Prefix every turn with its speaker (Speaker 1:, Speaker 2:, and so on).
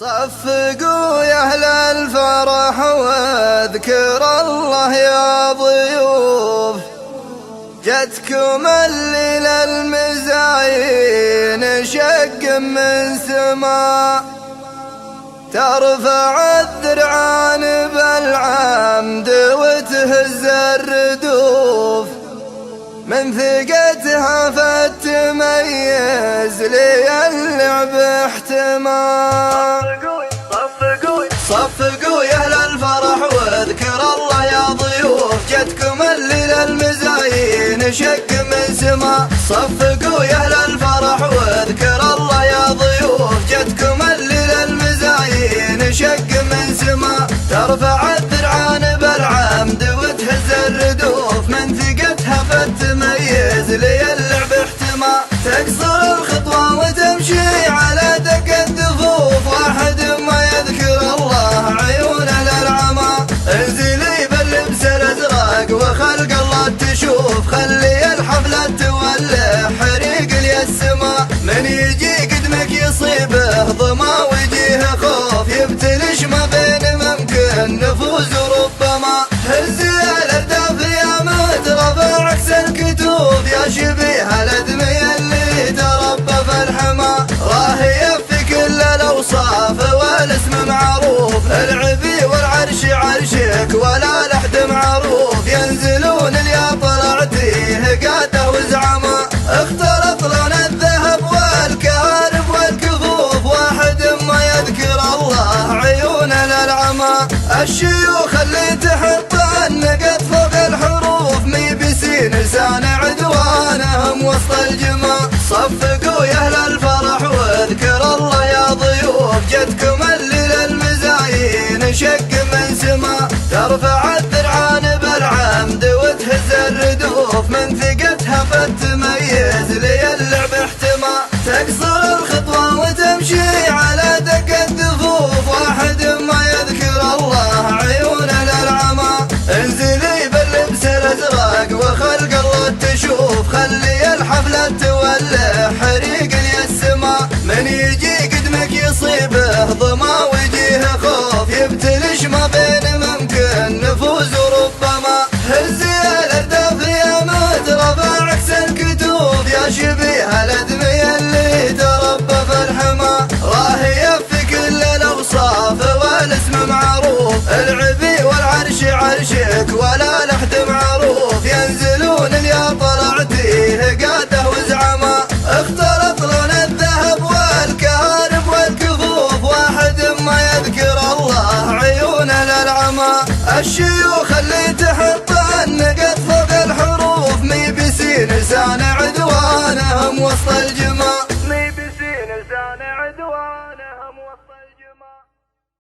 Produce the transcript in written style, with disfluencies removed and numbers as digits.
Speaker 1: صفقوا يا أهل الفرح واذكر الله يا ضيوف، جتكم الليلة المزاين شق من سما، ترفع الذرعان بالعمد وتهز الردوف، من ثقتها فتميز لي اللعب احتمال. صفقوا يا أهل الفرح واذكر الله يا ضيوف، جتكم الليلة المزاين شق من سما. صفقوا يا أهل الفرح واذكر الله يا ضيوف، جتكم الليلة المزاين شق من سما، ترفع الذرعان بالعمد وتهز الردوف، من ثقتها فتميز لي اللعب احتمال. تقصر الخطوة وتمشي على دق الدفوف، واحد ما يذكر الله عيونه للعمى، انزلي باللبس الازرق وخلق الله تشوف، خلي الحفلة تولع حريق لي السما، من يجي قدمك يصيبه ظما ويجيه خوف، يبتلش ما بين ممكن نفوز وربما، هزي الارداف يا مترفع عكس الكتوب، يا شبيه الادمي اللي تربى في الحما، راه يفي كل الاوصاف والاسم معروف، العبي والعرش عرشك ولا لحد معروف، ينزلون اليا طلعتيه قاده وزعما، اختلط لون الذهب والكهارب والكفوف، واحد ما يذكر الله عيونه للعمى، الشيوخ اللي تحط النقد فوق الحروف، مي بسين لسان عدوانهم وسط الجمع. صفقوا يا أهل الفرح واذكر الله يا ضيوف، جتكم الليلة المزاين شق من سما، ترفع الذرعان بالعمد وتهز الردوف، من ثقتها فتميز لي اللعب احتمال. تقصر الخطوة وتمشي على دق الدفوف، واحد ما يذكر الله عيونه للعمى، انزلي باللبس الازرق وخلق الله تشوف، خلي الحفلة تولع حريق لي السما، من يجي قدمك يصيبه ظما ويجيه خوف، يبتلش ما بين ممكن نفوز وربما، هزي الارداف يا مترفع عكس الكتوب، يا شبيه الادمي اللي تربى في الحما، راه يفي كل الاوصاف والاسم معروف، العبي والعرش عرشك ولا لحد معروف، ينزلون اليا طلعتيه قاده وزعما، اختلط لون الذهب والكهارب والكفوف، واحد ما يذكر الله عيونه للعمى، الشيوخ اللي تحط النقد فوق الحروف، مي بسين لسان عدوانهم وسط الجمع.